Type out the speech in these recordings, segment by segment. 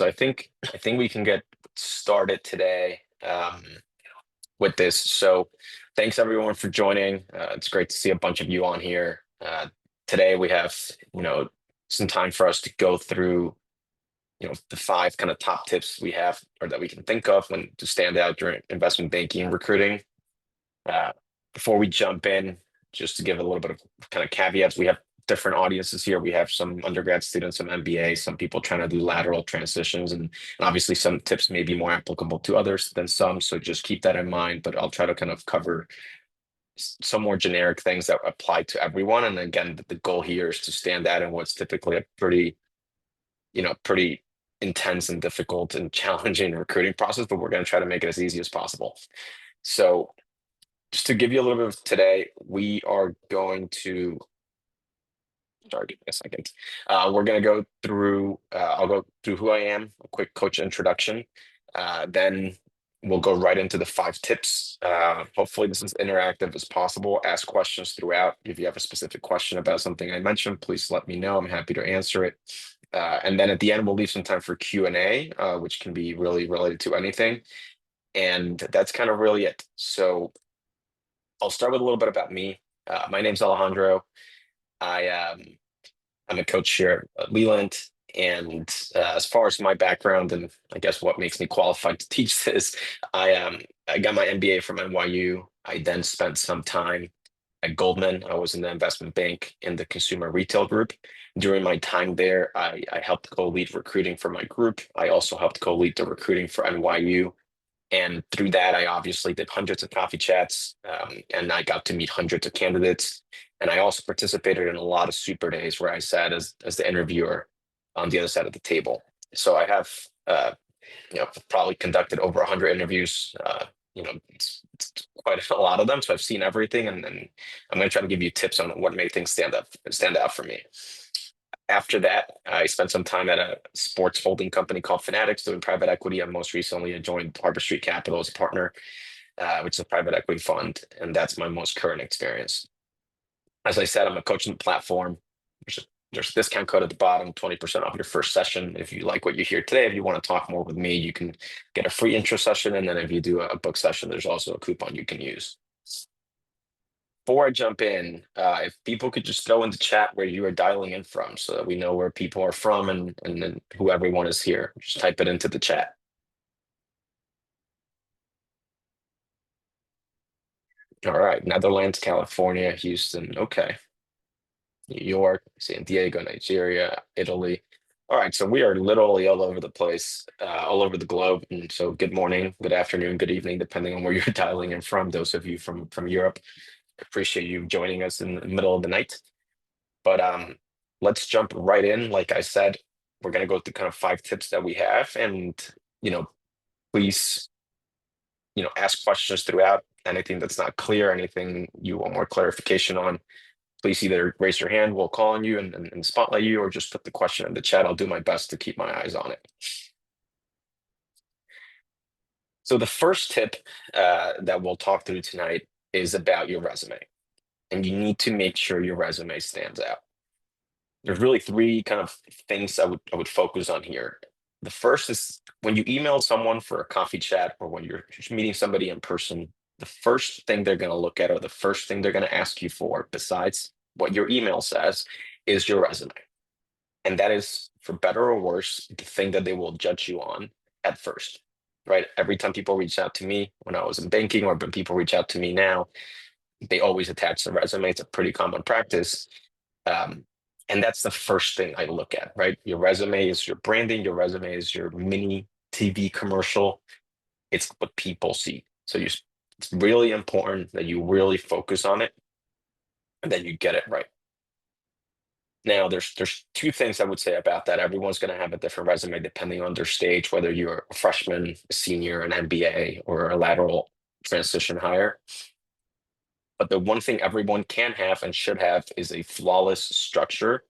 So I think we can get started today with this. So thanks everyone for joining. It's great to see a bunch of you on here. Today we have some time for us to go through the five kind of top tips we have or that we can think of when to stand out during investment banking and recruiting. Uh, Before we jump in, just to give a little bit of kind of caveats, we have different audiences here. We have some undergrad students, some MBA, some people trying to do lateral transitions, and obviously some tips may be more applicable to others than some. So just keep that in mind. But I'll try to kind of cover some more generic things that apply to everyone. And again, the goal here is to stand out in what's typically a pretty intense and difficult and challenging recruiting process, but we're going to try to make it as easy as possible. So just to give you a little bit of today, we are going to, sorry, give me a second. We're going to go through, I'll go through who I am, a quick coach introduction. Then we'll go right into the five tips. Hopefully this is interactive as possible. Ask questions throughout. If you have a specific question about something I mentioned, please let me know. I'm happy to answer it. And then at the end, we'll leave some time for Q&A, which can be really related to anything. And that's kind of really it. So I'll start with a little bit about me. My name's Alejandro. I'm a coach here at Leland. And as far as my background and I guess what makes me qualified to teach this, I got my MBA from NYU. I then spent some time at Goldman. I was in the investment bank in the consumer retail group. During my time there, I helped co-lead recruiting for my group. I also helped co-lead the recruiting for NYU. And through that, I obviously did hundreds of coffee chats, and I got to meet hundreds of candidates. And I also participated in a lot of super days where I sat as the interviewer on the other side of the table. So I have, probably conducted over 100 interviews. It's quite a lot of them. So I've seen everything, and then I'm going to try to give you tips on what made things stand out for me. After that, I spent some time at a sports holding company called Fanatics doing private equity. And most recently, I joined Harbor Street Capital as a partner, which is a private equity fund. And that's my most current experience. As I said, I'm a coaching platform. There's a discount code at the bottom, 20% off your first session. If you like what you hear today, if you want to talk more with me, you can get a free intro session. And then if you do a book session, there's also a coupon you can use. Before I jump in, if people could just throw in the chat where you are dialing in from so that we know where people are from and then who everyone is here. Just type it into the chat. All right, Netherlands, California, Houston, okay. New York, San Diego, Nigeria, Italy. All right, so we are literally all over the place, all over the globe. And so good morning, good afternoon, good evening, depending on where you're dialing in from. Those of you from Europe, appreciate you joining us in the middle of the night. But let's jump right in. Like I said, we're going to go through kind of five tips that we have, and please, ask questions throughout. Anything that's not clear, anything you want more clarification on, please either raise your hand, we'll call on you and spotlight you, or just put the question in the chat. I'll do my best to keep my eyes on it. So the first tip that we'll talk through tonight is about your resume, and you need to make sure your resume stands out. There's really three kind of things I would focus on here. The first is when you email someone for a coffee chat or when you're just meeting somebody in person, the first thing they're going to look at or the first thing they're going to ask you for, besides what your email says, is your resume. And that is, for better or worse, the thing that they will judge you on at first, right? Every time people reach out to me when I was in banking, or when people reach out to me now, they always attach the resume. It's a pretty common practice. And that's the first thing I look at, right? Your resume is your branding. Your resume is your mini TV commercial. It's what people see. So it's really important that you really focus on it and that you get it right. Now, there's two things I would say about that. Everyone's going to have a different resume depending on their stage, whether you're a freshman, a senior, an MBA, or a lateral transition hire. But the one thing everyone can have and should have is a flawless structure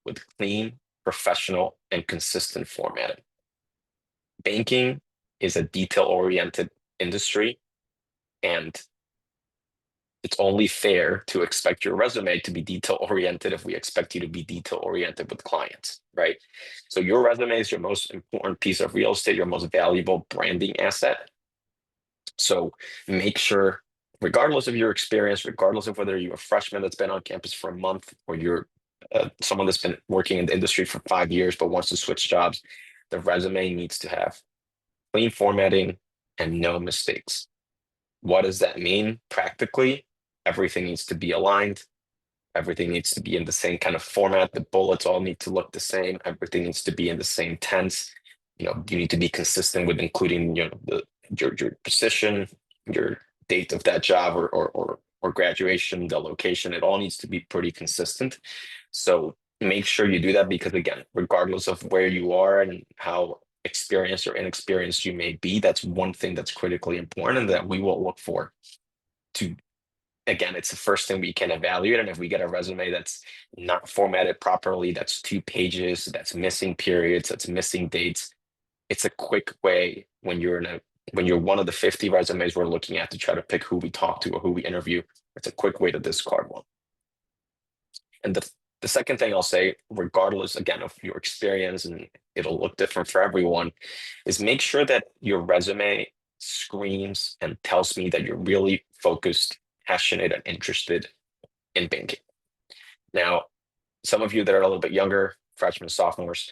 with clean, professional, and consistent formatting. Banking is a detail-oriented industry, and It's only fair to expect your resume to be detail oriented if we expect you to be detail oriented with clients, right? So your resume is your most important piece of real estate, your most valuable branding asset. So make sure, regardless of your experience, regardless of whether you're a freshman that's been on campus for a month or you're someone that's been working in the industry for 5 years but wants to switch jobs, the resume needs to have clean formatting and no mistakes. What does that mean practically? Everything needs to be aligned. Everything needs to be in the same kind of format. The bullets all need to look the same. Everything needs to be in the same tense. You need to be consistent with including, your position, your date of that job or graduation, the location. It all needs to be pretty consistent. So make sure you do that because again, regardless of where you are and how experienced or inexperienced you may be, that's one thing that's critically important and that we will look for to again, it's the first thing we can evaluate. And if we get a resume that's not formatted properly, that's 2 pages, that's missing periods, that's missing dates, it's a quick way when you're one of the 50 resumes we're looking at to try to pick who we talk to or who we interview. It's a quick way to discard one. And the second thing I'll say, regardless again of your experience, and it'll look different for everyone, is make sure that your resume screams and tells me that you're really focused, passionate, and interested in banking. Now, some of you that are a little bit younger, freshmen, sophomores,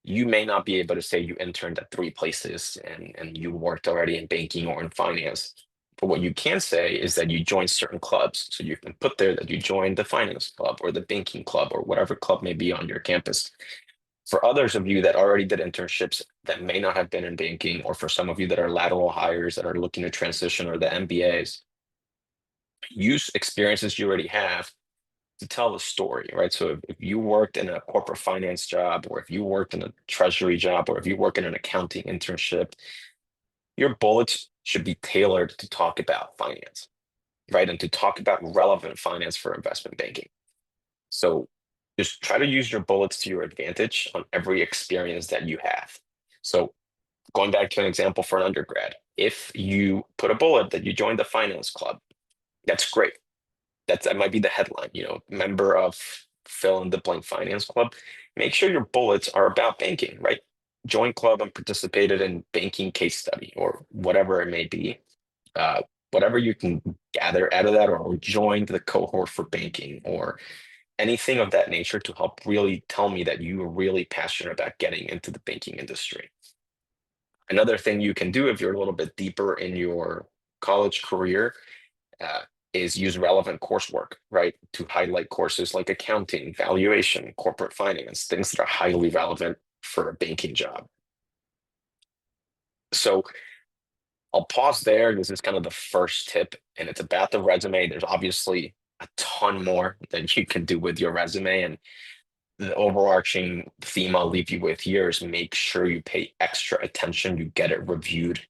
you may not be able to say you interned at 3 places and you worked already in banking or in finance. But what you can say is that you joined certain clubs. So you can put there that you joined the finance club or the banking club or whatever club may be on your campus. For others of you that already did internships that may not have been in banking, or for some of you that are lateral hires that are looking to transition or the MBAs, use experiences you already have to tell the story, right? So if you worked in a corporate finance job, or if you worked in a treasury job, or if you work in an accounting internship, your bullets should be tailored to talk about finance, right? And to talk about relevant finance for investment banking. So just try to use your bullets to your advantage on every experience that you have. So going back to an example for an undergrad, if you put a bullet that you joined the finance club, that's great. That might be the headline, member of fill in the blank finance club. Make sure your bullets are about banking, right? Join club and participated in banking case study or whatever it may be. Uh, Whatever you can gather out of that, or joined the cohort for banking, or anything of that nature to help really tell me that you are really passionate about getting into the banking industry. Another thing you can do if you're a little bit deeper in your college career uh, is use relevant coursework, right? To highlight courses like accounting, valuation, corporate finance, things that are highly relevant for a banking job. So I'll pause there. This is kind of the first tip, and it's about the resume. There's obviously a ton more that you can do with your resume. And the overarching theme I'll leave you with here is make sure you pay extra attention. You get it reviewed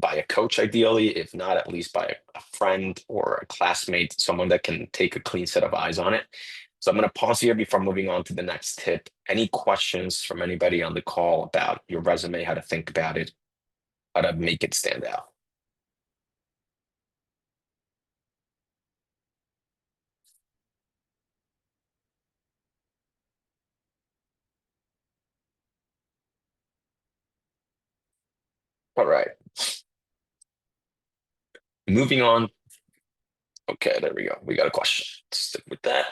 by a coach, ideally, if not, at least by a friend or a classmate, someone that can take a clean set of eyes on it. So I'm going to pause here before moving on to the next tip. Any questions from anybody on the call about your resume, how to think about it, how to make it stand out? All right, moving on. Okay, there we go. We got a question. Stick with that.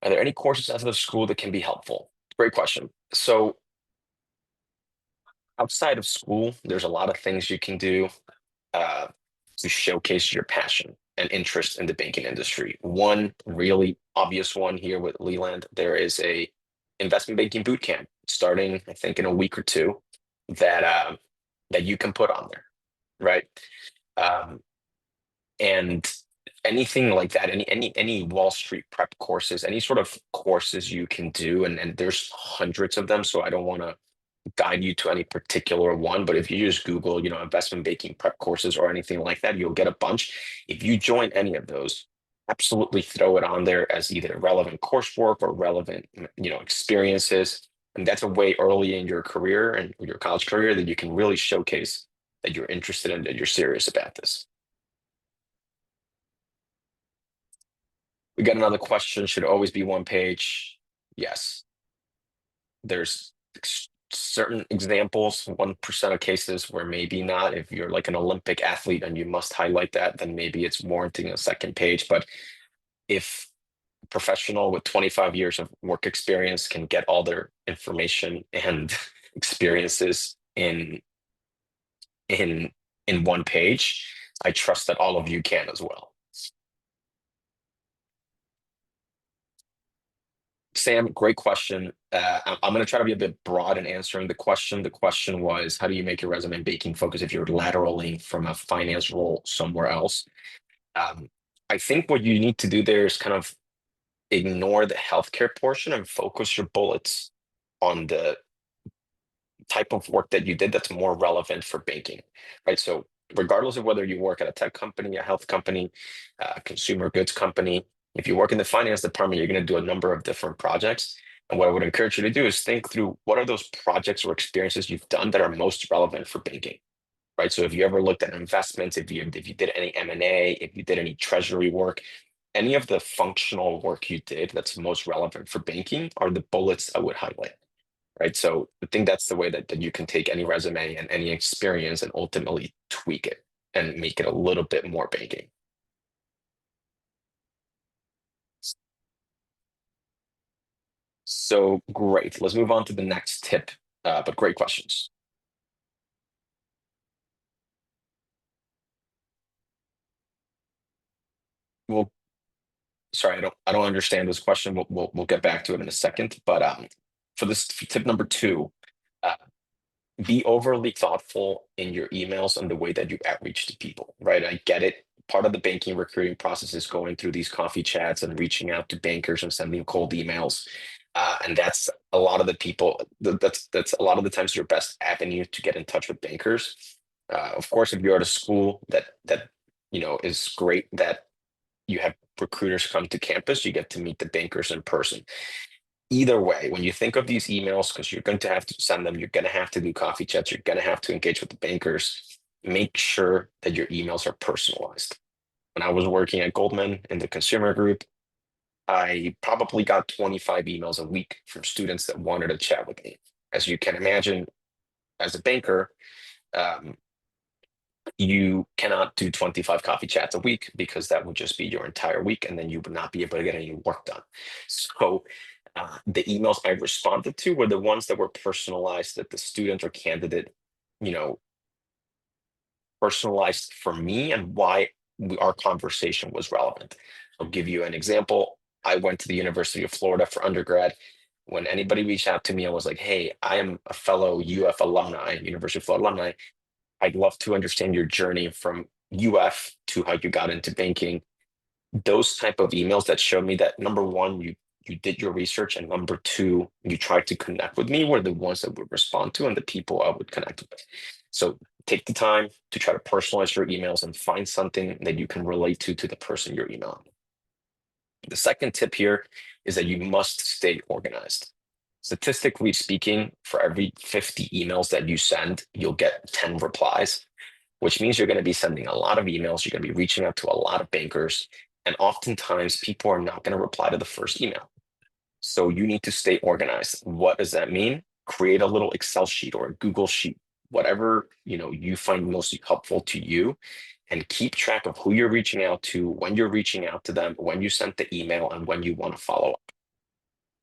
Are there any courses outside of school that can be helpful? Great question. So outside of school, there's a lot of things you can do uh, to showcase your passion and interest in the banking industry. One really obvious one here with Leland, there is a investment banking boot camp starting, I think, in a week or two that you can put on there, right? Um, and anything like that, any Wall Street prep courses, any sort of courses you can do, and there's hundreds of them, so I don't want to guide you to any particular one, but if you just Google, investment banking prep courses or anything like that, you'll get a bunch. If you join any of those, absolutely throw it on there as either relevant coursework or relevant, experiences. And that's a way early in your career and your college career that you can really showcase that you're interested in, that you're serious about this. We got another question. Should always be one page. Yes. There's certain examples, 1% of cases where maybe not. If you're like an Olympic athlete and you must highlight that, then maybe it's warranting a second page. But if a professional with 25 years of work experience can get all their information and experiences in in one page, I trust that all of you can as well. Sam, great question. I'm going to try to be a bit broad in answering the question. The question was, how do you make your resume baking focus if you're lateraling from a finance role somewhere else? Um, I think what you need to do there is kind of ignore the healthcare portion and focus your bullets on the type of work that you did that's more relevant for banking, right? So regardless of whether you work at a tech company, a health company, a consumer goods company, if you work in the finance department, you're going to do a number of different projects. And what I would encourage you to do is think through what are those projects or experiences you've done that are most relevant for banking, right? So if you ever looked at investments, if you did any M&A, if you did any treasury work, any of the functional work you did that's most relevant for banking are the bullets I would highlight, right? So I think that's the way that you can take any resume and any experience and ultimately tweak it and make it a little bit more banking. So great. Let's move on to the next tip. But great questions. Well, sorry, I don't understand this question. We'll get back to it in a second. But for this for tip number two, uh, be overly thoughtful in your emails and the way that you outreach to people, right? I get it. Part of the banking recruiting process is going through these coffee chats and reaching out to bankers and sending cold emails. And that's a lot of the people, that's a lot of the times your best avenue to get in touch with bankers. Of course, if you're at a school that is great that you have recruiters come to campus, you get to meet the bankers in person. Either way, when you think of these emails, because you're going to have to send them, you're going to have to do coffee chats, you're going to have to engage with the bankers, make sure that your emails are personalized. When I was working at Goldman in the consumer group, I probably got 25 emails a week from students that wanted to chat with me. As you can imagine, as a banker, um, you cannot do 25 coffee chats a week because that would just be your entire week and then you would not be able to get any work done. So the emails I responded to were the ones that were personalized that the student or candidate, you know, personalized for me and why our conversation was relevant. I'll give you an example. I went to the University of Florida for undergrad. When anybody reached out to me and was like, hey, I am a fellow UF alumni, University of Florida alumni, I'd love to understand your journey from UF to how you got into banking. Those type of emails that showed me that number one, you did your research, and number two, you tried to connect with me were the ones that would respond to and the people I would connect with. So take the time to try to personalize your emails and find something that you can relate to the person you're emailing. The second tip here is that you must stay organized. Statistically speaking, for every 50 emails that you send, you'll get 10 replies, which means you're going to be sending a lot of emails. You're going to be reaching out to a lot of bankers. And oftentimes, people are not going to reply to the first email. So you need to stay organized. What does that mean? Create a little Excel sheet or a Google sheet, whatever you find most helpful to you, and keep track of who you're reaching out to, when you're reaching out to them, when you sent the email, and when you want to follow up.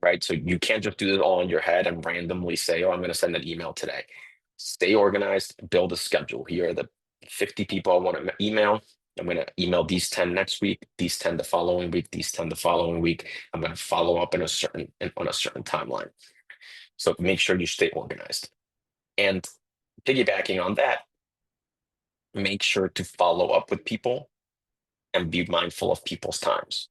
Right? So you can't just do this all in your head and randomly say, oh, I'm going to send an email today. Stay organized, build a schedule. Here are the 50 people I want to email. I'm going to email these 10 next week, these 10 the following week, these 10 the following week. I'm going to follow up on a certain timeline. So make sure you stay organized. And piggybacking on that, make sure to follow up with people and be mindful of people's times.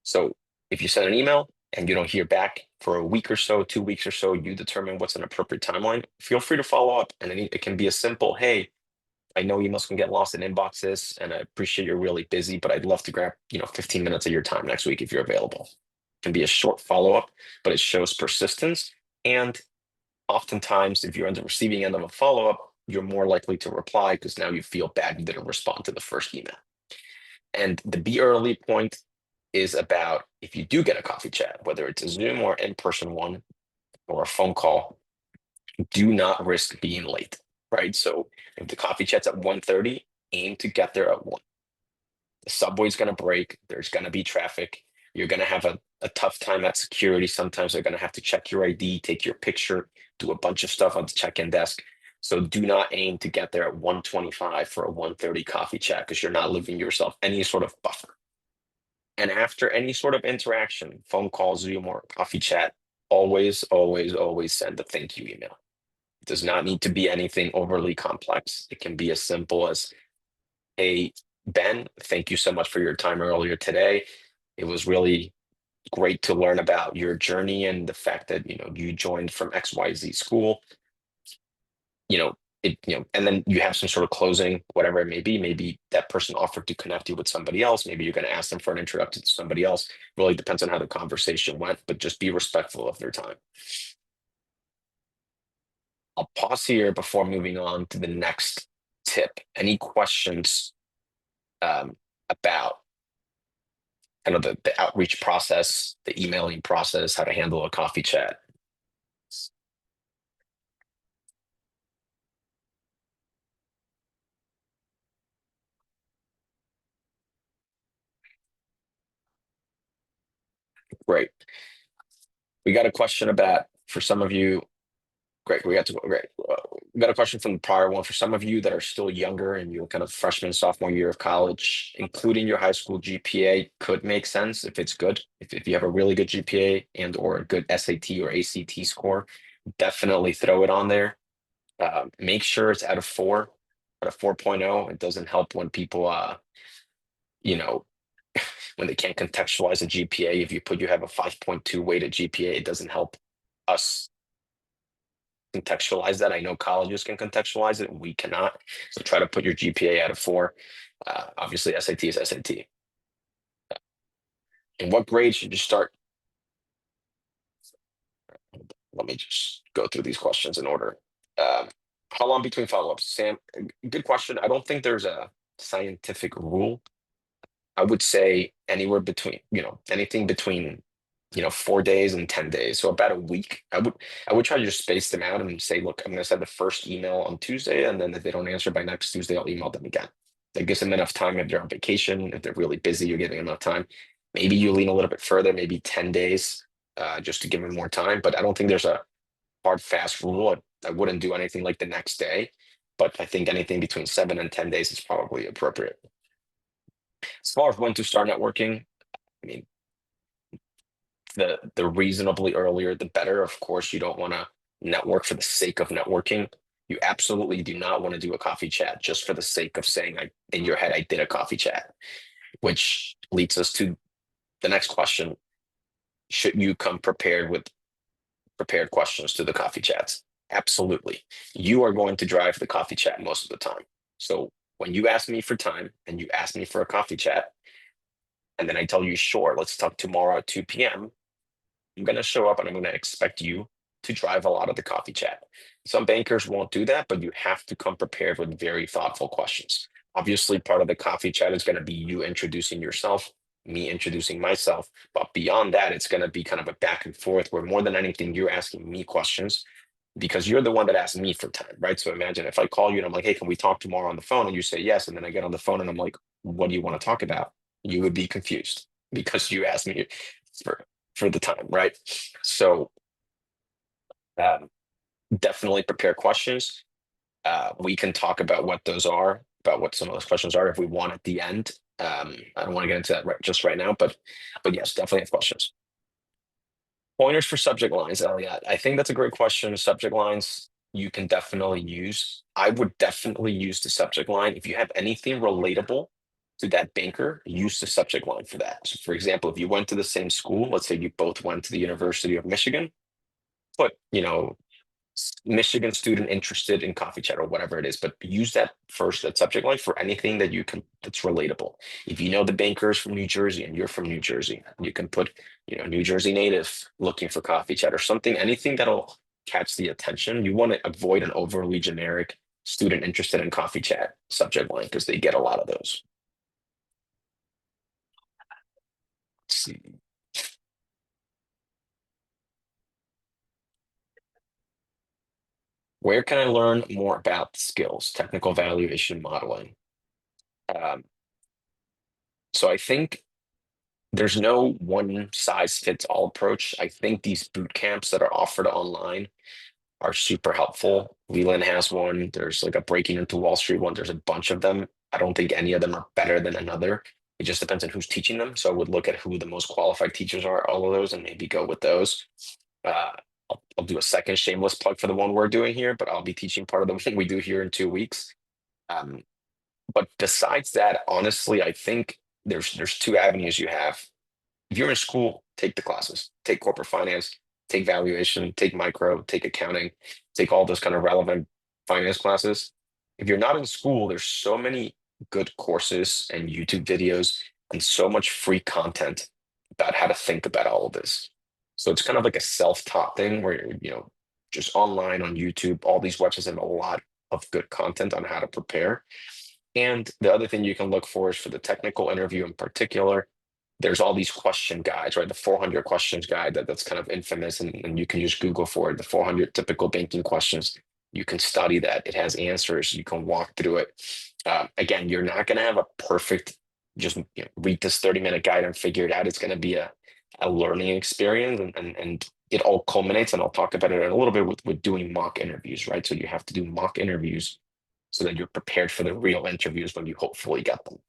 So if you send an email and you don't hear back for a week or so, 2 weeks or so, you determine what's an appropriate timeline. Feel free to follow up. And it can be a simple, hey, I know emails can get lost in inboxes, and I appreciate you're really busy, but I'd love to grab 15 minutes of your time next week if you're available. It can be a short follow-up, but it shows persistence. And oftentimes, if you're on the receiving end of a follow-up, you're more likely to reply because now you feel bad you didn't respond to the first email. And the be early point is about if you do get a coffee chat, whether it's a Zoom or in-person one or a phone call, do not risk being late, right? So if the coffee chat's at 1:30, aim to get there at 1. The subway's going to break. There's going to be traffic. You're going to have a tough time at security. Sometimes they're going to have to check your ID, take your picture, do a bunch of stuff on the check-in desk. So do not aim to get there at 1:25 for a 1:30 coffee chat because you're not leaving yourself any sort of buffer. And after any sort of interaction, phone call, Zoom, or coffee chat, always, always, always send a thank you email. It does not need to be anything overly complex. It can be as simple as, hey, Ben, thank you so much for your time earlier today. It was really great to learn about your journey and the fact that, you joined from XYZ school. You know, and then you have some sort of closing, whatever it may be. Maybe that person offered to connect you with somebody else. Maybe you're going to ask them for an introduction to somebody else. Really depends on how the conversation went, but just be respectful of their time. I'll pause here before moving on to the next tip. Any questions about kind of the outreach process, the emailing process, how to handle a coffee chat? Great. We got a question about for some of you. Great. Great. We got a question from the prior one for some of you that are still younger and you're kind of freshman, sophomore year of college, including your high school GPA could make sense if it's good. If you have a really good GPA and or a good SAT or ACT score, definitely throw it on there. Make sure it's out of 4, out of 4.0. It doesn't help when people, you know, when they can't contextualize a GPA. If you put you have a 5.2 weighted GPA, it doesn't help us contextualize that. I know colleges can contextualize it. We cannot. So try to put your GPA out of 4. Obviously, SAT is SAT. And what grade should you start? Let me just go through these questions in order. Um, how long between follow-ups? Sam, good question. I don't think there's a scientific rule. I would say anywhere between, anything between, 4 days and 10 days. So about a week. I would try to just space them out and say, look, I'm going to send the first email on Tuesday, and then if they don't answer by next Tuesday, I'll email them again. That gives them enough time if they're on vacation, if they're really busy, you're giving them enough time. Maybe you lean a little bit further, maybe 10 days, just to give them more time. But I don't think there's a hard, fast rule. I wouldn't do anything like the next day, but I think anything between 7 and 10 days is probably appropriate. As far as when to start networking, I mean, the reasonably earlier, the better. Of course, you don't want to network for the sake of networking. You absolutely do not want to do a coffee chat just for the sake of saying, in your head, I did a coffee chat, which leads us to the next question. Should you come prepared with prepared questions to the coffee chats? Absolutely. You are going to drive the coffee chat most of the time. So when you ask me for time and you ask me for a coffee chat, and then I tell you, sure, let's talk tomorrow at 2 p.m., I'm going to show up and I'm going to expect you to drive a lot of the coffee chat. Some bankers won't do that, but you have to come prepared with very thoughtful questions. Obviously, part of the coffee chat is going to be you introducing yourself, me introducing myself. But beyond that, it's going to be kind of a back and forth where more than anything, you're asking me questions because you're the one that asked me for time, right? So imagine if I call you and I'm like, hey, can we talk tomorrow on the phone? And you say yes. And then I get on the phone and I'm like, what do you want to talk about? You would be confused because you asked me for for the time, right? So um, definitely prepare questions. We can talk about what those are, about what some of those questions are if we want at the end. I don't want to get into that just right now, but yes, definitely have questions. Pointers for subject lines, Elliot. I think that's a great question. Subject lines you can definitely use. I would definitely use the subject line. If you have anything relatable to that banker, use the subject line for that. So for example, if you went to the same school, let's say you both went to the University of Michigan, put, Michigan student interested in coffee chat or whatever it is, but use that first, that subject line for anything that you can that's relatable. If you know the bankers from New Jersey and you're from New Jersey, you can put, New Jersey native looking for coffee chat or something, anything that'll catch the attention. You want to avoid an overly generic student interested in coffee chat subject line because they get a lot of those. Where can I learn more about the skills, technical valuation modeling? Um, so I think there's no one size fits all approach. I think these boot camps that are offered online are super helpful. Leland has one. There's like a Breaking into Wall Street one. There's a bunch of them. I don't think any of them are better than another. It just depends on who's teaching them. So I would look at who the most qualified teachers are, all of those, and maybe go with those. Uh, I'll do a second shameless plug for the one we're doing here, but I'll be teaching part of the one we do here in 2 weeks. Um, but besides that, honestly, I think there's two avenues you have. If you're in school, take the classes, take corporate finance, take valuation, take micro, take accounting, take all those kind of relevant finance classes. If you're not in school, there's so many good courses and YouTube videos and so much free content about how to think about all of this. So it's kind of like a self-taught thing where you're just online on YouTube, all these websites have a lot of good content on how to prepare. And the other thing you can look for is for the technical interview in particular, there's all these question guides, right? The 400 questions guide that's kind of infamous, and you can use Google for it. The 400 typical banking questions. You can study that. It has answers. You can walk through it. Again, you're not going to have a perfect, just read this 30-minute guide and figure it out. It's going to be a learning experience, and it all culminates, and I'll talk about it in a little bit with doing mock interviews, right? So you have to do mock interviews so that you're prepared for the real interviews when you hopefully get them.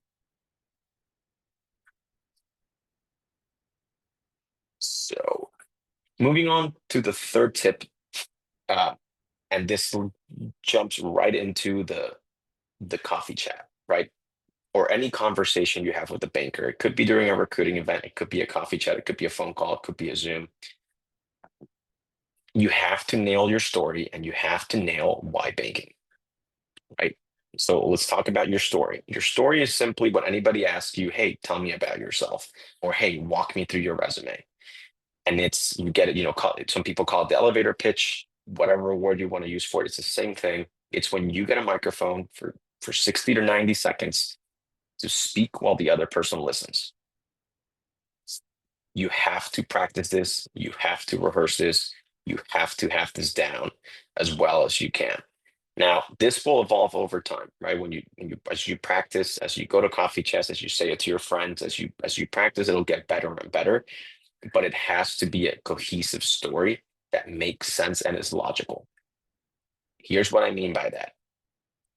So moving on to the third tip, uh, and this jumps right into the coffee chat, right? Or any conversation you have with a banker. It could be during a recruiting event, it could be a coffee chat, it could be a phone call, it could be a Zoom. You have to nail your story and you have to nail why banking, right? So let's talk about your story. Your story is simply when anybody asks you, hey, tell me about yourself, or hey, walk me through your resume. And it's you get it, some people call it the elevator pitch, whatever word you want to use for it. It's the same thing. It's when you get a microphone for 60 to 90 seconds to speak while the other person listens. You have to practice this, you have to rehearse this, you have to have this down as well as you can. Now, this will evolve over time, right? When you as you practice, as you go to coffee chats, as you say it to your friends, as you practice, it'll get better and better, but it has to be a cohesive story that makes sense and is logical. Here's what I mean by that.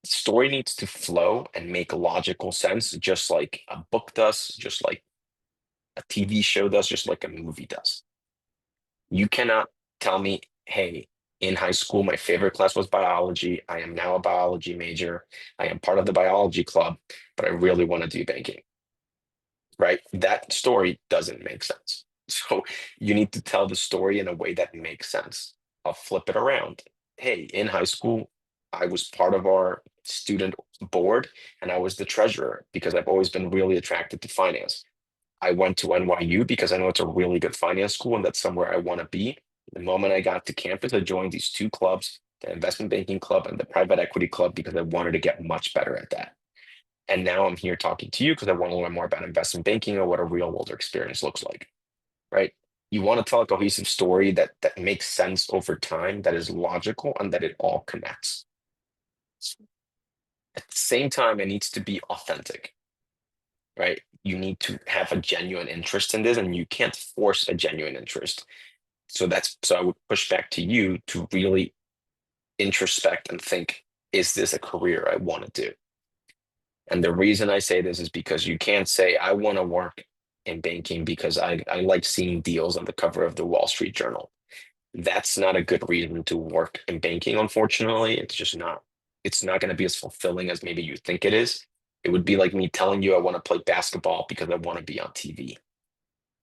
The story needs to flow and make logical sense, just like a book does, just like a TV show does, just like a movie does. You cannot tell me, hey, in high school, my favorite class was biology. I am now a biology major. I am part of the biology club, but I really want to do banking, right? That story doesn't make sense. So you need to tell the story in a way that makes sense. I'll flip it around. Hey, in high school, I was part of our student board and I was the treasurer because I've always been really attracted to finance. I went to NYU because I know it's a really good finance school and that's somewhere I want to be. The moment I got to campus, I joined these two clubs, the investment banking club and the private equity club, because I wanted to get much better at that. And now I'm here talking to you because I want to learn more about investment banking or what a real world experience looks like, right? You want to tell a cohesive story that makes sense over time, that is logical, and that it all connects. At the same time, it needs to be authentic, right? You need to have a genuine interest in this, and you can't force a genuine interest. So I would push back to you to really introspect and think, is this a career I want to do? And the reason I say this is because you can't say, I want to work in banking because I like seeing deals on the cover of the Wall Street Journal. That's not a good reason to work in banking, unfortunately. It's just not. It's not going to be as fulfilling as maybe you think it is. It would be like me telling you I want to play basketball because I want to be on TV.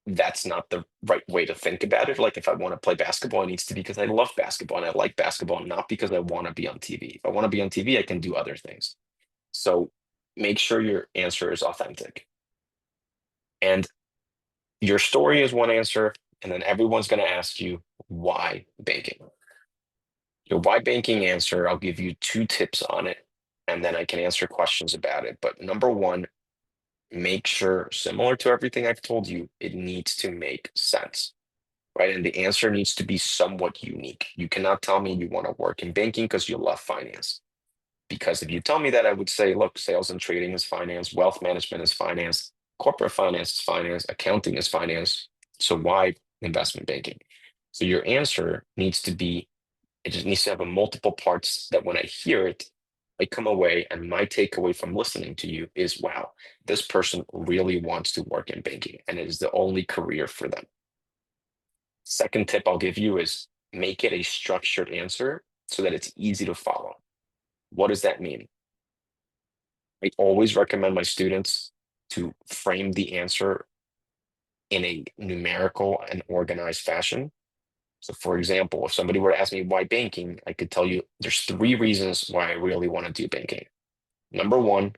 That's not the right way to think about it. Like if I want to play basketball, it needs to be because I love basketball and I like basketball, not because I want to be on TV. If I want to be on TV, I can do other things. So make sure your answer is authentic. And your story is one answer, and then everyone's going to ask you why banking. Your why banking answer, I'll give you two tips on it, and then I can answer questions about it. But number one, make sure, similar to everything I've told you, it needs to make sense, right? And the answer needs to be somewhat unique. You cannot tell me you want to work in banking because you love finance. Because if you tell me that, I would say, look, sales and trading is finance, wealth management is finance, corporate finance is finance, accounting is finance. So why investment banking? So your answer needs to be, it just needs to have a multiple parts that when I hear it, I come away and my takeaway from listening to you is, wow, this person really wants to work in banking and it is the only career for them. Second tip I'll give you is make it a structured answer so that it's easy to follow. What does that mean? I always recommend my students to frame the answer in a numerical and organized fashion. So, for example, if somebody were to ask me why banking, I could tell you there's three reasons why I really want to do banking. Number one,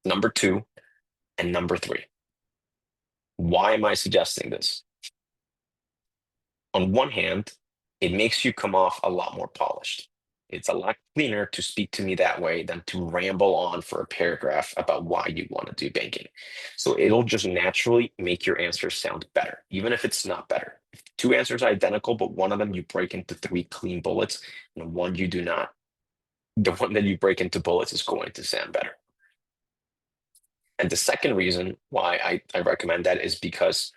number two, and number three. Why am I suggesting this? On one hand, it makes you come off a lot more polished. It's a lot cleaner to speak to me that way than to ramble on for a paragraph about why you want to do banking. So it'll just naturally make your answer sound better, even if it's not better. If two answers are identical, but one of them you break into three clean bullets and one you do not, the one that you break into bullets is going to sound better. And the second reason why I recommend that is because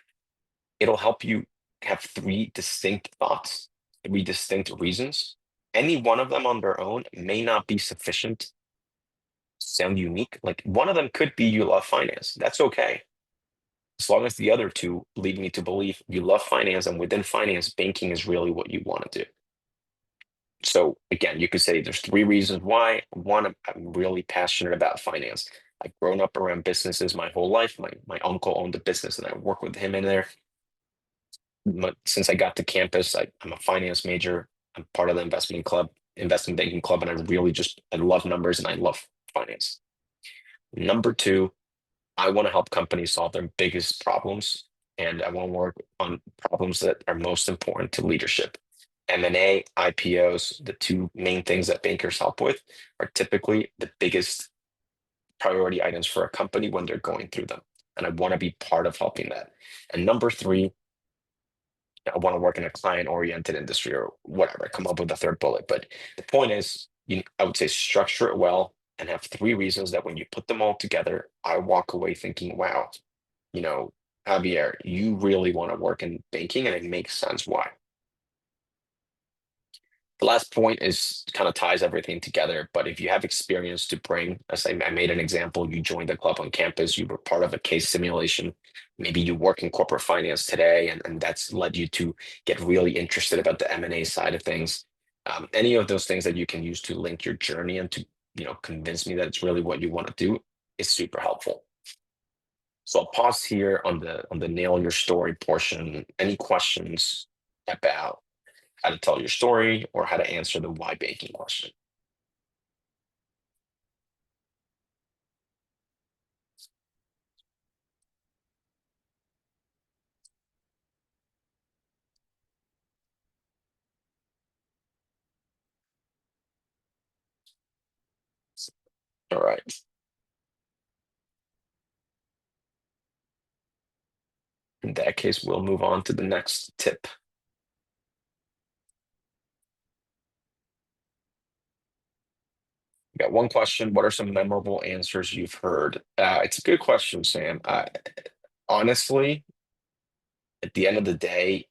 it'll help you have three distinct thoughts, three distinct reasons. Any one of them on their own may not be sufficient to sound unique. Like one of them could be you love finance. That's okay. As long as the other two lead me to believe you love finance and within finance, banking is really what you want to do. So again, you could say there's three reasons why. One, I'm really passionate about finance. I've grown up around businesses my whole life. My uncle owned a business and I work with him in there. Since I got to campus, I'm a finance major. I'm part of the investment banking club, and I love numbers and I love finance. Number two, I want to help companies solve their biggest problems, and I want to work on problems that are most important to leadership. M&A, IPOs, the two main things that bankers help with, are typically the biggest priority items for a company when they're going through them. And I want to be part of helping that. And number three, I want to work in a client-oriented industry or whatever. Come up with a third bullet. But the point is, I would say structure it well and have three reasons that when you put them all together, I walk away thinking, wow, you know, Javier, you really want to work in banking and it makes sense why. The last point is kind of ties everything together. But if you have experience to bring, as I made an example, you joined a club on campus, you were part of a case simulation. Maybe you work in corporate finance today, and that's led you to get really interested about the M&A side of things. Any of those things that you can use to link your journey and to, convince me that it's really what you want to do is super helpful. So I'll pause here on the nail your story portion. Any questions about how to tell your story or how to answer the why banking question? All right. In that case, we'll move on to the next tip. We got one question. What are some memorable answers you've heard? It's a good question, Sam. Honestly, at the end of the day,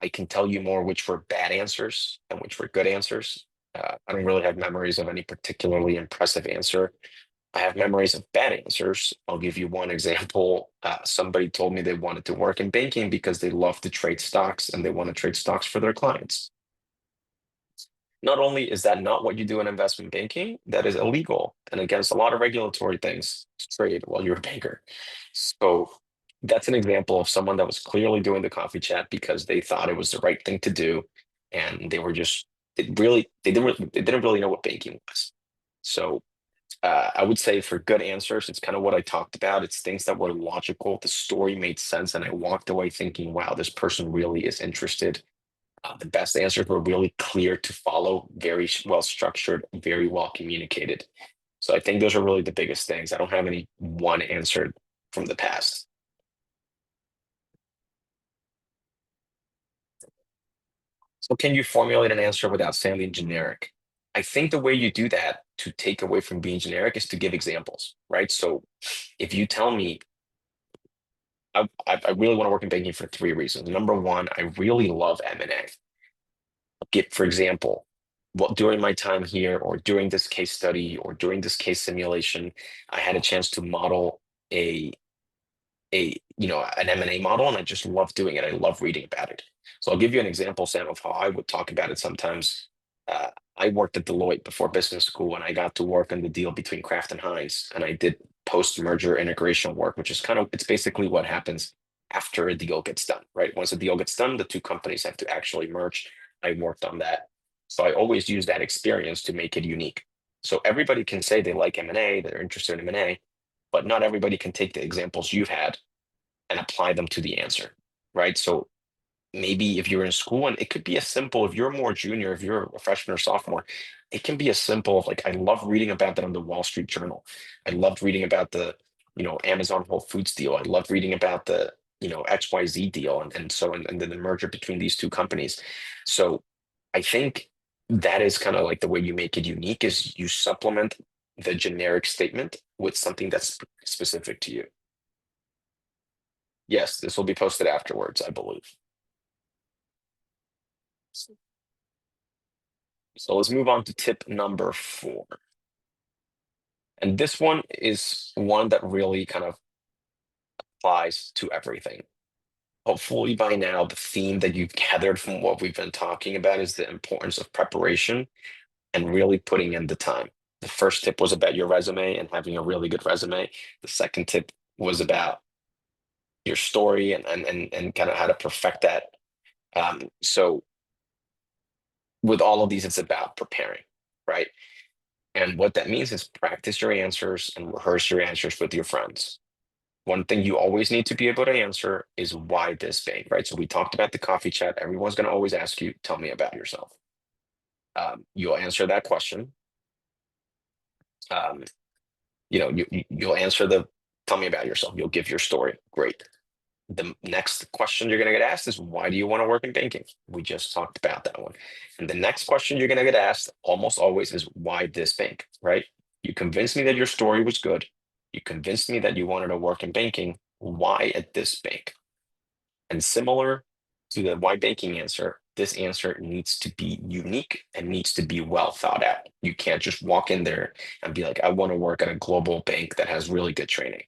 I can tell you more which were bad answers and which were good answers. I don't really have memories of any particularly impressive answer. I have memories of bad answers. I'll give you one example. Somebody told me they wanted to work in banking because they love to trade stocks and they want to trade stocks for their clients. Not only is that not what you do in investment banking, that is illegal and against a lot of regulatory things to trade while you're a banker. So that's an example of someone that was clearly doing the coffee chat because they thought it was the right thing to do, and they were just they didn't really know what banking was. So I would say for good answers, it's kind of what I talked about. It's things that were logical. The story made sense, and I walked away thinking, "Wow, this person really is interested." The best answers were really clear to follow, very well structured, very well communicated. So I think those are really the biggest things. I don't have any one answer from the past. So can you formulate an answer without sounding generic? I think the way you do that to take away from being generic is to give examples, right? So if you tell me, I really want to work in banking for three reasons. Number one, I really love M&A. Get, for example, what during my time here or during this case study or during this case simulation, I had a chance to model a an M&A model, and I just love doing it. I love reading about it. So I'll give you an example, Sam, of how I would talk about it sometimes. Uh, I worked at Deloitte before business school, and I got to work on the deal between Kraft and Heinz, and I did post-merger integration work, which is it's basically what happens after a deal gets done, right? Once a deal gets done, the two companies have to actually merge. I worked on that. So I always use that experience to make it unique. So everybody can say they like M&A, they're interested in M&A, but not everybody can take the examples you've had and apply them to the answer, right? So maybe if you're in school, and it could be as simple, if you're more junior, if you're a freshman or sophomore, it can be as simple of like, I love reading about that on the Wall Street Journal. I loved reading about the, Amazon Whole Foods deal. I loved reading about the, XYZ deal. And then the merger between these two companies. So I think that is kind of like the way you make it unique is you supplement the generic statement with something that's specific to you. Yes, this will be posted afterwards, I believe. So let's move on to tip number four. And this one is one that really kind of applies to everything. Hopefully, by now, the theme that you've gathered from what we've been talking about is the importance of preparation and really putting in the time. The first tip was about your resume and having a really good resume. The second tip was about your story and kind of how to perfect that. So, with all of these, it's about preparing, right? And what that means is practice your answers and rehearse your answers with your friends. One thing you always need to be able to answer is why this bank, right? So we talked about the coffee chat. Everyone's going to always ask you, tell me about yourself. You'll answer that question. Um, you'll answer the tell me about yourself. You'll give your story. Great. The next question you're going to get asked is why do you want to work in banking? We just talked about that one. And the next question you're going to get asked almost always is why this bank, right? You convinced me that your story was good. You convinced me that you wanted to work in banking. Why at this bank? And similar to the why banking answer, this answer needs to be unique and needs to be well thought out. You can't just walk in there and be like, I want to work at a global bank that has really good training.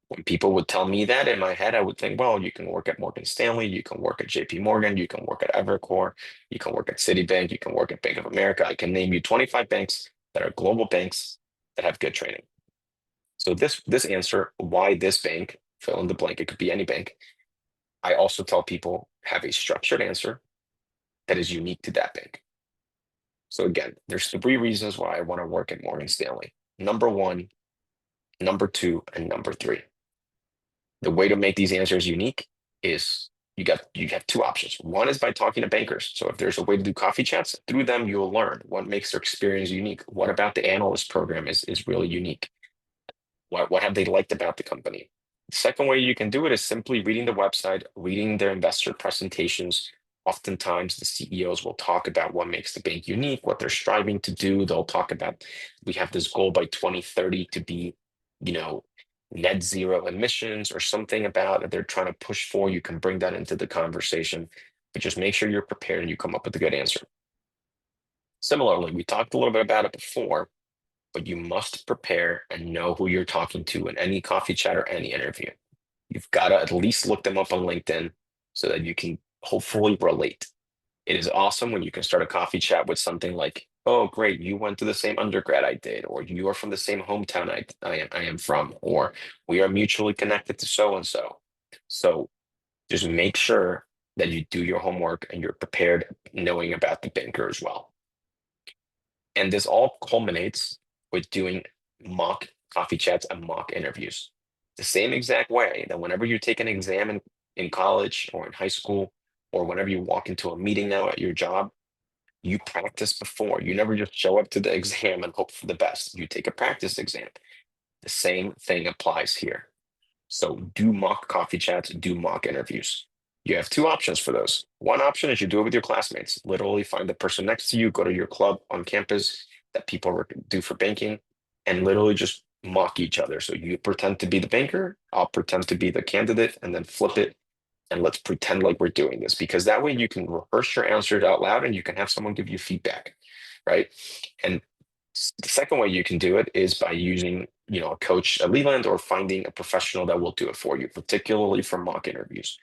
When people would tell me that in my head, I would think, well, you can work at Morgan Stanley, you can work at JP Morgan, you can work at Evercore, you can work at Citibank, you can work at Bank of America. I can name you 25 banks that are global banks that have good training. So this answer, why this bank, fill in the blank, it could be any bank. I also tell people have a structured answer that is unique to that bank. So again, there's three reasons why I want to work at Morgan Stanley. Number one, number two, and number three. The way to make these answers unique is you have two options. One is by talking to bankers. So if there's a way to do coffee chats, through them you'll learn what makes their experience unique. What about the analyst program is really unique? What have they liked about the company? The second way you can do it is simply reading the website, reading their investor presentations. Oftentimes, the CEOs will talk about what makes the bank unique, what they're striving to do. They'll talk about we have this goal by 2030 to be, you know, net zero emissions or something about that they're trying to push for. You can bring that into the conversation, but just make sure you're prepared and you come up with a good answer. Similarly, we talked a little bit about it before, but you must prepare and know who you're talking to in any coffee chat or any interview. You've got to at least look them up on LinkedIn so that you can hopefully relate. It is awesome when you can start a coffee chat with something like, "Oh, great, you went to the same undergrad I did," or "You are from the same hometown I am from," or "We are mutually connected to so and so." So just make sure that you do your homework and you're prepared knowing about the banker as well. And this all culminates with doing mock coffee chats and mock interviews. The same exact way that whenever you take an exam in college or in high school, or whenever you walk into a meeting now at your job, You practice before. You never just show up to the exam and hope for the best. You take a practice exam. The same thing applies here. So do mock coffee chats, do mock interviews. You have two options for those. One option is you do it with your classmates. Literally find the person next to you, go to your club on campus that people do for banking, and literally just mock each other. So you pretend to be the banker, I'll pretend to be the candidate, and then flip it. And let's pretend like we're doing this because that way you can rehearse your answers out loud and you can have someone give you feedback, right? And the second way you can do it is by using, a coach at Leland or finding a professional that will do it for you, particularly for mock interviews.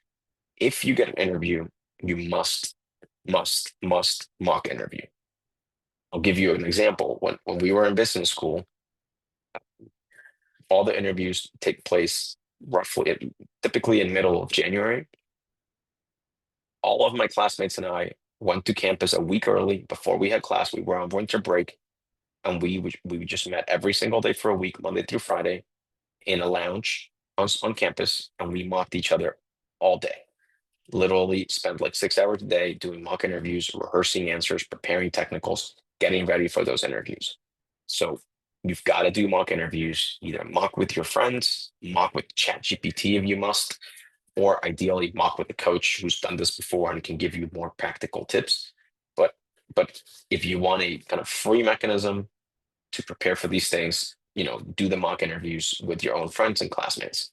If you get an interview, you must mock interview. I'll give you an example. When we were in business school, all the interviews take place typically in middle of January. All of my classmates and I went to campus a week early before we had class. We were on winter break, and we just met every single day for a week, Monday through Friday, in a lounge on campus, and we mocked each other all day. Literally spent like 6 hours a day doing mock interviews, rehearsing answers, preparing technicals, getting ready for those interviews. So you've got to do mock interviews, either mock with your friends, mock with ChatGPT if you must, or ideally mock with a coach who's done this before and can give you more practical tips. But if you want a kind of free mechanism to prepare for these things, do the mock interviews with your own friends and classmates.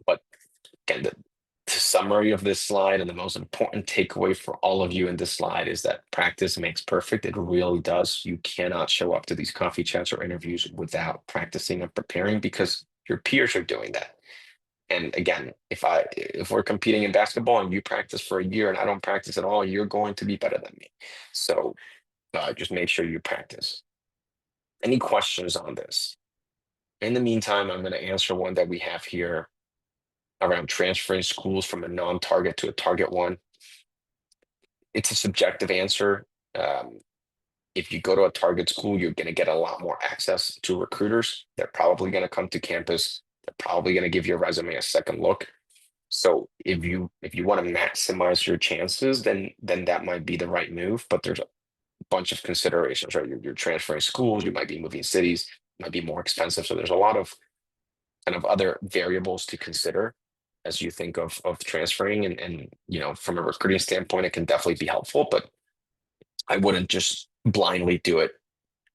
But again, the summary of this slide and the most important takeaway for all of you in this slide is that practice makes perfect. It really does. You cannot show up to these coffee chats or interviews without practicing and preparing because your peers are doing that. And again, if we're competing in basketball and you practice for a year and I don't practice at all, you're going to be better than me. So just make sure you practice. Any questions on this? In the meantime, I'm going to answer one that we have here around transferring schools from a non-target to a target one. It's a subjective answer. If you go to a target school, you're going to get a lot more access to recruiters. They're probably going to come to campus. They're probably going to give your resume a second look. So if you want to maximize your chances, then that might be the right move. But there's a bunch of considerations, right? You're transferring schools, you might be moving cities, might be more expensive. So there's a lot of kind of other variables to consider as you think of transferring. And from a recruiting standpoint, it can definitely be helpful, but I wouldn't just blindly do it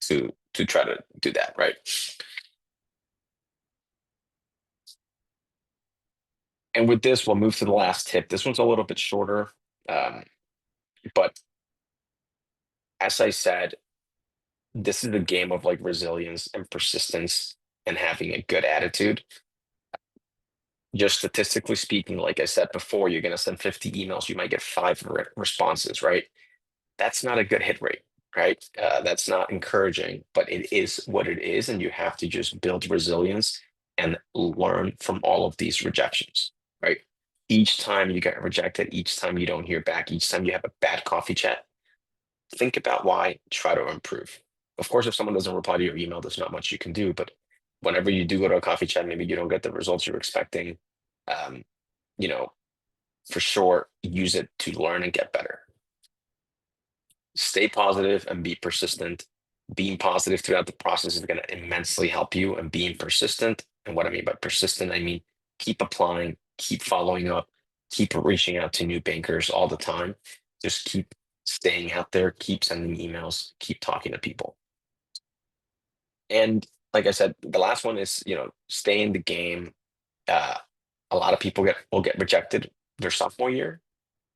to try to do that, right? And with this, we'll move to the last tip. This one's a little bit shorter, but as I said, this is a game of like resilience and persistence and having a good attitude. Just statistically speaking, like I said before, you're going to send 50 emails, you might get five responses, right? That's not a good hit rate, right? That's not encouraging, but it is what it is. And you have to just build resilience and learn from all of these rejections, right? Each time you get rejected, each time you don't hear back, each time you have a bad coffee chat, think about why, try to improve. Of course, if someone doesn't reply to your email, there's not much you can do. But whenever you do go to a coffee chat, maybe you don't get the results you're expecting. Um, you know, for sure, use it to learn and get better. Stay positive and be persistent. Being positive throughout the process is going to immensely help you. And being persistent, and what I mean by persistent, I mean keep applying, keep following up, keep reaching out to new bankers all the time. Just keep staying out there, keep sending emails, keep talking to people. And like I said, the last one is, stay in the game. Uh, a lot of people will get rejected their sophomore year.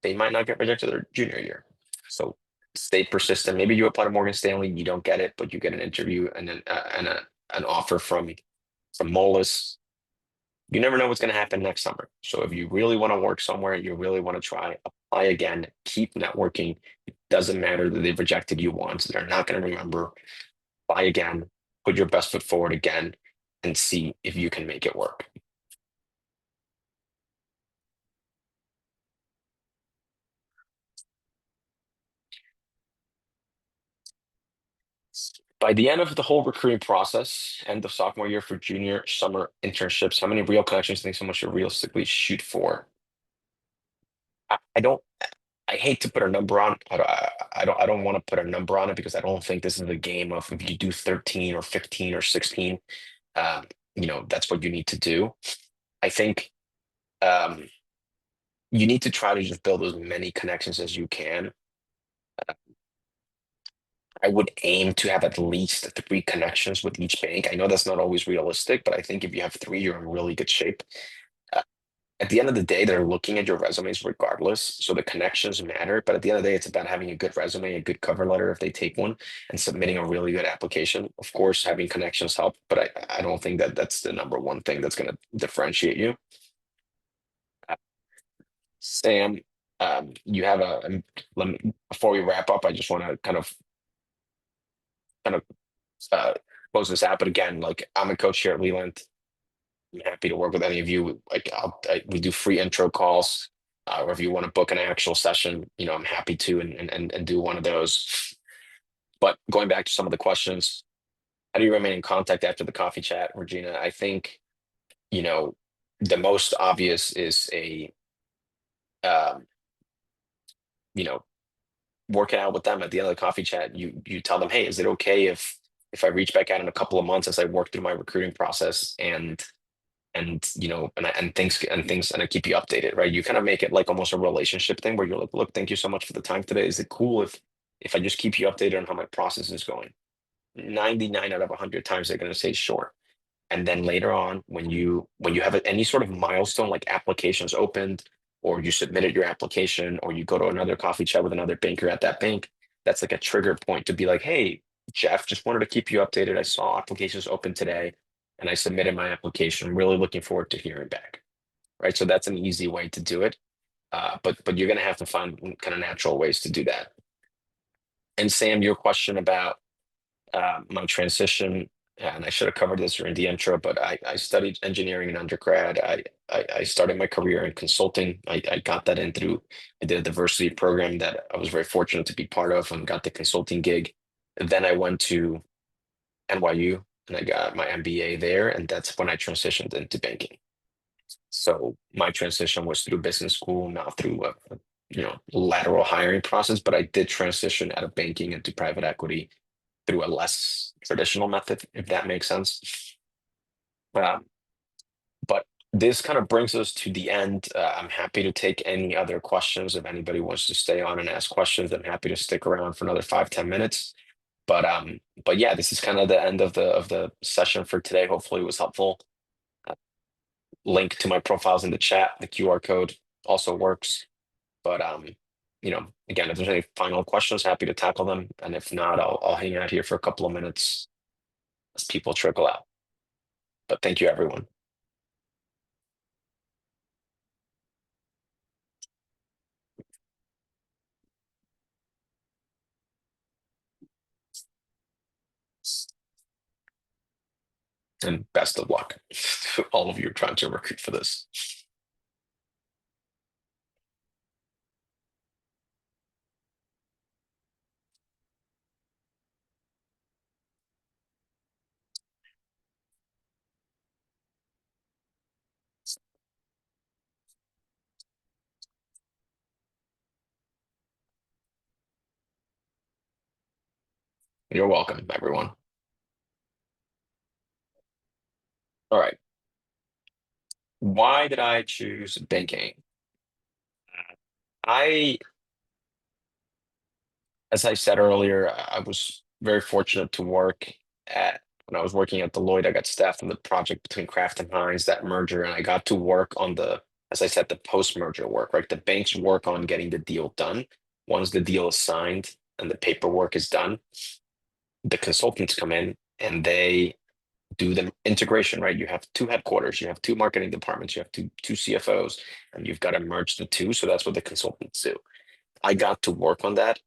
They might not get rejected their junior year. So stay persistent. Maybe you apply to Morgan Stanley, you don't get it, but you get an interview and an offer from Moelis. You never know what's going to happen next summer. So if you really want to work somewhere, you really want to try, apply again, keep networking. It doesn't matter that they've rejected you once. They're not going to remember. Apply again, put your best foot forward again, and see if you can make it work. By the end of the whole recruiting process, end of sophomore year for junior summer internships, how many real connections do you think someone should realistically shoot for? I don't. I hate to put a number on. I don't want to put a number on it because I don't think this is a game of if you do 13 or 15 or 16, um, that's what you need to do. I think um, you need to try to just build as many connections as you can. I would aim to have at least three connections with each bank. I know that's not always realistic, but I think if you have three, you're in really good shape. Uh, at the end of the day, they're looking at your resumes regardless. So the connections matter. But at the end of the day, it's about having a good resume, a good cover letter if they take one, and submitting a really good application. Of course, having connections help, but I don't think that that's the number one thing that's going to differentiate you. Uh, Sam, you have let me, before we wrap up, I just want to kind of uh, close this out. But again, like I'm a coach here at Leland. I'm happy to work with any of you. Like we do free intro calls, or if you want to book an actual session, I'm happy to and do one of those. But going back to some of the questions, how do you remain in contact after the coffee chat, Regina? I think you know the most obvious is a um, you know working out with them at the end of the coffee chat. You tell them, hey, is it okay if I reach back out in a couple of months as I work through my recruiting process and I keep you updated, right? You kind of make it like almost a relationship thing where you're like, look, thank you so much for the time today. Is it cool if I just keep you updated on how my process is going? 99 out of 100 times they're going to say sure. And then later on, when you have any sort of milestone like applications opened, or you submitted your application, or you go to another coffee chat with another banker at that bank, that's like a trigger point to be like, hey, Jeff, just wanted to keep you updated. I saw applications open today and I submitted my application. Really looking forward to hearing back. Right. So that's an easy way to do it. But you're gonna have to find kind of natural ways to do that. And Sam, your question about my transition, and I should have covered this during the intro, but I studied engineering in undergrad. I started my career in consulting. I got that in through, I did a diversity program that I was very fortunate to be part of and got the consulting gig. Then I went to NYU and I got my MBA there, and that's when I transitioned into banking. So my transition was through business school, not through a lateral hiring process, but I did transition out of banking into private equity through a less traditional method, if that makes sense. Um, but this kind of brings us to the end. I'm happy to take any other questions. If anybody wants to stay on and ask questions, I'm happy to stick around for another 5, 10 minutes. But yeah, this is kind of the end of the session for today. Hopefully it was helpful. Uh, Link to my profiles in the chat. The QR code also works. But again, if there's any final questions, happy to tackle them. And if not, I'll hang out here for a couple of minutes as people trickle out. But thank you, everyone. And best of luck to all of you trying to recruit for this. You're welcome, everyone. All right. Why did I choose banking? I, as I said earlier, I was very fortunate to work at when I was working at Deloitte. I got staffed on the project between Kraft and Heinz, that merger, and I got to work on as I said, the post-merger work, right? The banks work on getting the deal done. Once the deal is signed and the paperwork is done, the consultants come in and they do the integration, right? You have two headquarters, you have two marketing departments, you have two CFOs, and you've got to merge the two. So that's what the consultants do. I got to work on that,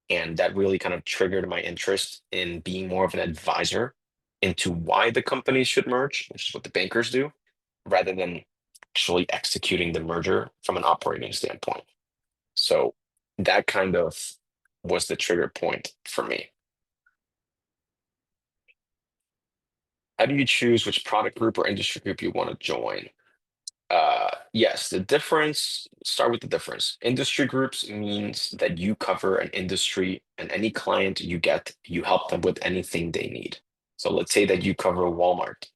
and that really kind of triggered my interest in being more of an advisor into why the companies should merge, which is what the bankers do, rather than actually executing the merger from an operating standpoint. So that kind of was the trigger point for me. How do you choose which product group or industry group you want to join? Yes, the difference, start with the difference. Industry groups means that you cover an industry and any client you get, you help them with anything they need. So let's say that you cover Walmart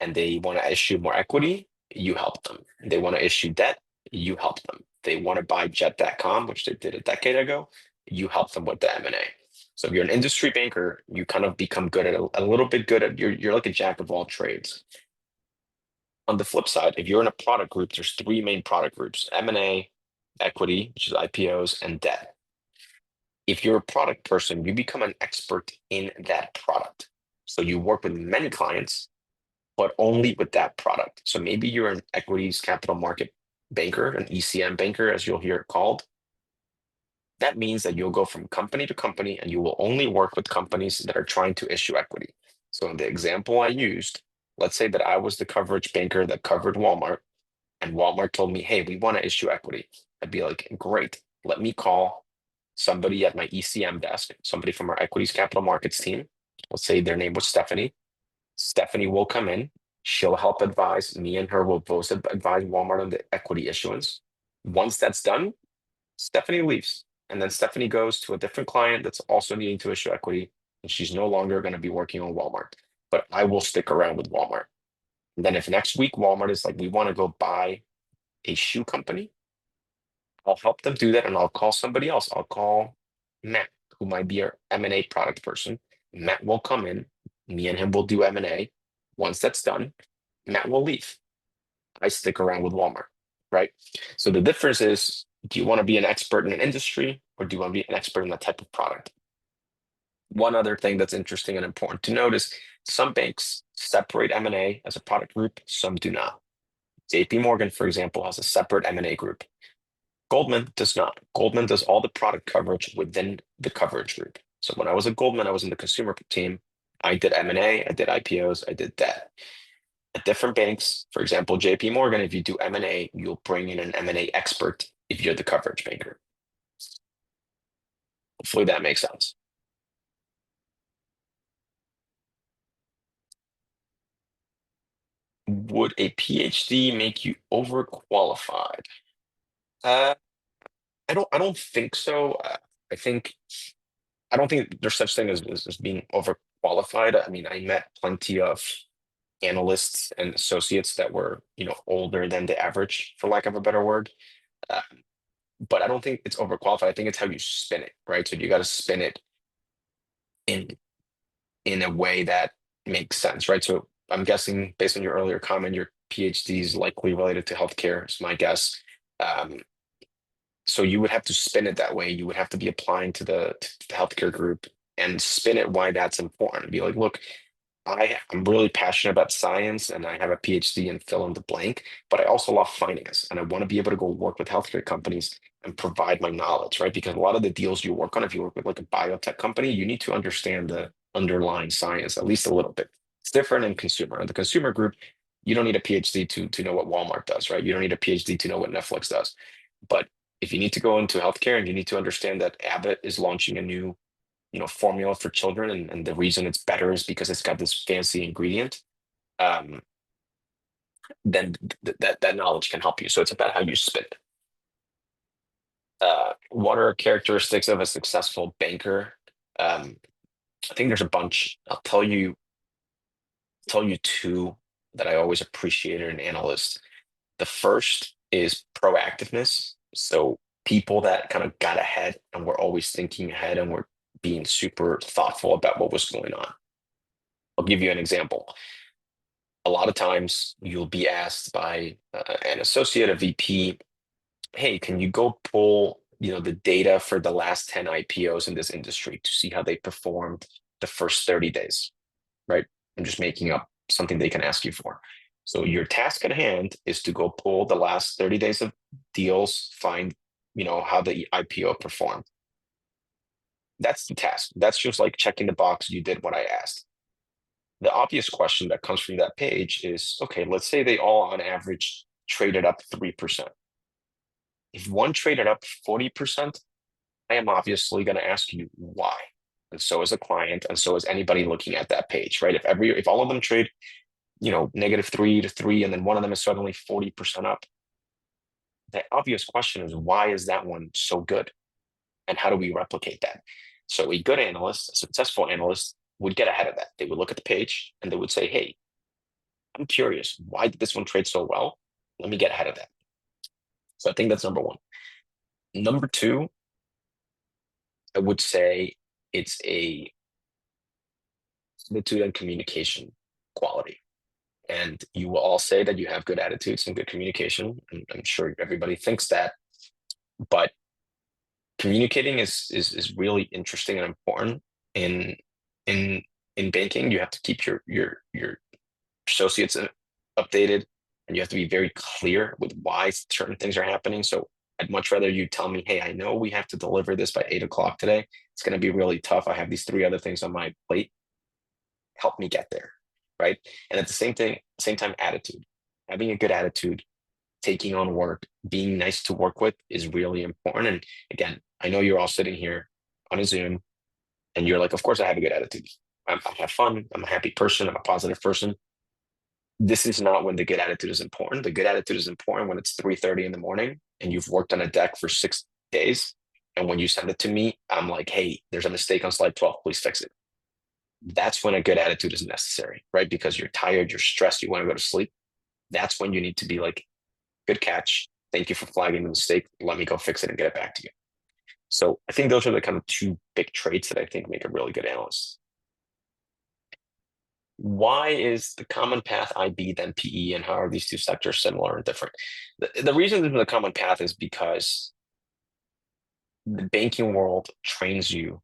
and they want to issue more equity, you help them. They want to issue debt, you help them. They want to buy Jet.com, which they did a decade ago, you help them with the M&A. So if you're an industry banker, you kind of become good at a little bit good at you're like a jack of all trades. On the flip side, if you're in a product group, there's three main product groups: M&A, equity, which is IPOs, and debt. If you're a product person, you become an expert in that product. So you work with many clients, but only with that product. So maybe you're an equities capital market banker, an ECM banker, as you'll hear it called. That means that you'll go from company to company and you will only work with companies that are trying to issue equity. So in the example I used, let's say that I was the coverage banker that covered Walmart, and Walmart told me, hey, we want to issue equity. I'd be like, great, let me call somebody at my ECM desk, somebody from our equities capital markets team. Let's say their name was Stephanie. Stephanie will come in. She'll help advise me, and her will both advise Walmart on the equity issuance. Once that's done, Stephanie leaves. And then Stephanie goes to a different client that's also needing to issue equity. And she's no longer going to be working on Walmart. But I will stick around with Walmart. And then if next week Walmart is like, we want to go buy a shoe company, I'll help them do that and I'll call somebody else. I'll call Matt, who might be your M&A product person. Matt will come in. Me and him will do M&A. Once that's done, Matt will leave. I stick around with Walmart, right? So the difference is, do you want to be an expert in an industry or do you want to be an expert in that type of product? One other thing that's interesting and important to note is some banks separate M&A as a product group, some do not. JP Morgan, for example, has a separate M&A group. Goldman does not. Goldman does all the product coverage within the coverage group. So when I was at Goldman, I was in the consumer team. I did M&A, I did IPOs, I did debt. At different banks, for example, JP Morgan, if you do M&A, you'll bring in an M&A expert if you're the coverage banker. Hopefully that makes sense. Would a PhD make you overqualified? Uh, I don't think so. I think I don't think there's such thing as being overqualified. I mean, I met plenty of analysts and associates that were, older than the average, for lack of a better word. Uh, but I don't think it's overqualified. I think it's how you spin it, right? So you got to spin it in in a way that makes sense, right? So I'm guessing based on your earlier comment, your PhD is likely related to healthcare, is my guess. Um, so you would have to spin it that way. You would have to be applying to the healthcare group and spin it why that's important. Be like, look, I'm really passionate about science and I have a PhD in fill in the blank, but I also love finance and I want to be able to go work with healthcare companies and provide my knowledge, right? Because a lot of the deals you work on, if you work with like a biotech company, you need to understand the underlying science at least a little bit. It's different in consumer. In the consumer group, you don't need a PhD to know what Walmart does, right? You don't need a PhD to know what Netflix does. But if you need to go into healthcare and you need to understand that Abbott is launching a new formula for children, and the reason it's better is because it's got this fancy ingredient, um, then that knowledge can help you. So it's about how you spin it. What are characteristics of a successful banker? Um, I think there's a bunch. I'll tell you two that I always appreciated in analysts. The first is proactiveness. So people that kind of got ahead and were always thinking ahead and were being super thoughtful about what was going on. I'll give you an example. A lot of times you'll be asked by an associate, a VP, hey, can you go pull, the data for the last 10 IPOs in this industry to see how they performed the first 30 days, right? I'm just making up something they can ask you for. So your task at hand is to go pull the last 30 days of deals, find, how the IPO performed. That's the task. That's just like checking the box. You did what I asked. The obvious question that comes from that page is, okay, let's say they all on average traded up 3%. If one traded up 40%, I am obviously going to ask you why. And so is a client, and so is anybody looking at that page, right? If all of them trade -3 to 3, and then one of them is suddenly 40% up. The obvious question is, why is that one so good? And how do we replicate that? So a good analyst, a successful analyst, would get ahead of that. They would look at the page and they would say, hey, I'm curious, why did this one trade so well? Let me get ahead of that. So I think that's number one. Number two, I would say it's a attitude and communication quality. And you will all say that you have good attitudes and good communication. And I'm sure everybody thinks that, but communicating is really interesting and important in in in banking. You have to keep your associates updated, and you have to be very clear with why certain things are happening. So I'd much rather you tell me, hey, I know we have to deliver this by 8 o'clock today. It's going to be really tough. I have these three other things on my plate. Help me get there, right? And at the same time, attitude. Having a good attitude, taking on work, being nice to work with is really important. And again, I know you're all sitting here on a Zoom and you're like, of course I have a good attitude. I have fun. I'm a happy person. I'm a positive person. This is not when the good attitude is important. The good attitude is important when it's 3:30 in the morning and you've worked on a deck for 6 days. And when you send it to me, I'm like, hey, there's a mistake on slide 12. Please fix it. That's when a good attitude is necessary, right? Because you're tired, you're stressed, you want to go to sleep. That's when you need to be like, good catch. Thank you for flagging the mistake. Let me go fix it and get it back to you. So I think those are the kind of two big traits that I think make a really good analyst. Why is the common path IB then PE, and how are these two sectors similar and different? The reason this is the common path is because the banking world trains you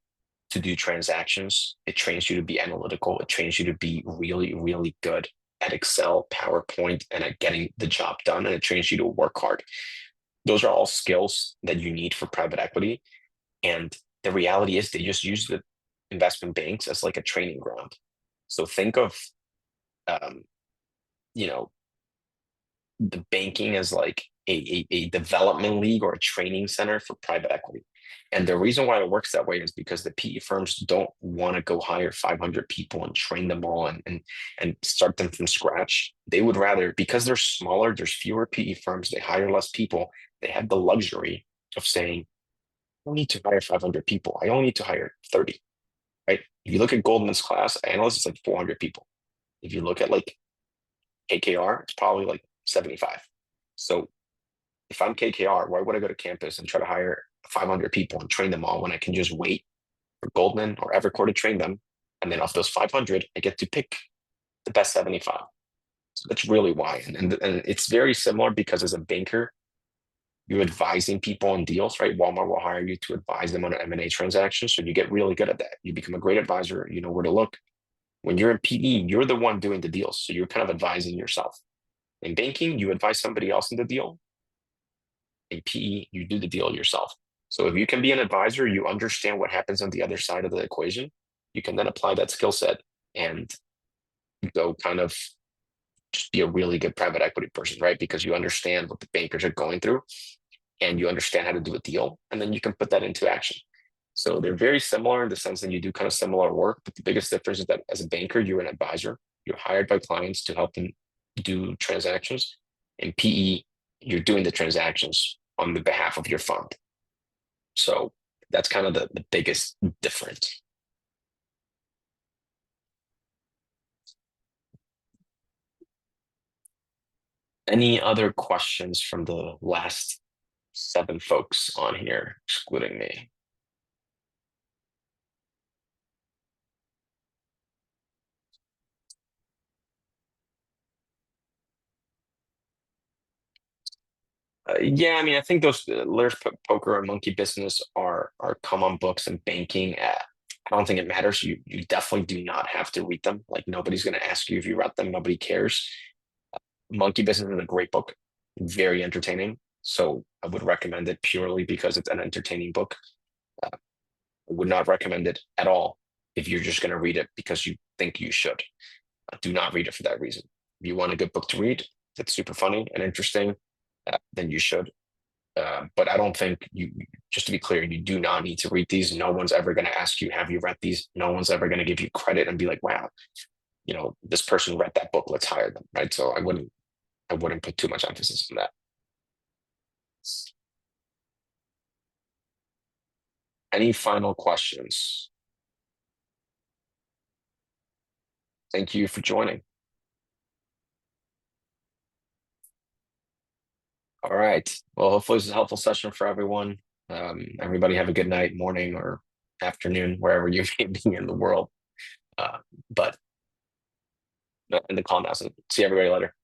to do transactions. It trains you to be analytical. It trains you to be really, really good at Excel, PowerPoint, and at getting the job done. And it trains you to work hard. Those are all skills that you need for private equity. And the reality is they just use the investment banks as like a training ground. So think of, um, you know, the banking as like a development league or a training center for private equity. And the reason why it works that way is because the PE firms don't want to go hire 500 people and train them all and start them from scratch. They would rather, because they're smaller, there's fewer PE firms, they hire less people. They have the luxury of saying, I don't need to hire 500 people. I only need to hire 30, right? If you look at Goldman's class analysts, it's like 400 people. If you look at like KKR, it's probably like 75. So if I'm KKR, why would I go to campus and try to hire 500 people and train them all when I can just wait for Goldman or Evercore to train them? And then off those 500, I get to pick the best 75. So that's really why. And it's very similar because as a banker, you're advising people on deals, right? Walmart will hire you to advise them on an M&A transaction. So you get really good at that. You become a great advisor. You know where to look. When you're in PE, you're the one doing the deals. So you're kind of advising yourself. In banking, you advise somebody else in the deal. In PE, you do the deal yourself. So if you can be an advisor, you understand what happens on the other side of the equation. You can then apply that skill set and go kind of just be a really good private equity person, right? Because you understand what the bankers are going through and you understand how to do a deal. And then you can put that into action. So they're very similar in the sense that you do kind of similar work. But the biggest difference is that as a banker, you're an advisor. You're hired by clients to help them do transactions. In PE, you're doing the transactions on the behalf of your fund. So that's kind of the biggest difference. Any other questions from the last 7 folks on here, excluding me? Yeah, I mean, I think those Layers Poker and Monkey Business are common books in banking. I don't think it matters. You definitely do not have to read them. Like nobody's going to ask you if you read them. Nobody cares. Monkey Business is a great book, very entertaining. So I would recommend it purely because it's an entertaining book. I would not recommend it at all if you're just going to read it because you think you should. Do not read it for that reason. If you want a good book to read that's super funny and interesting, then you should. But I don't think just to be clear, you do not need to read these. No one's ever going to ask you, have you read these? No one's ever going to give you credit and be like, wow, this person read that book, let's hire them, right? So I wouldn't put too much emphasis on that. Any final questions? Thank you for joining. All right. Well, hopefully this is a helpful session for everyone. Everybody have a good night, morning, or afternoon, wherever you may be in the world. But in the call now. So see everybody later.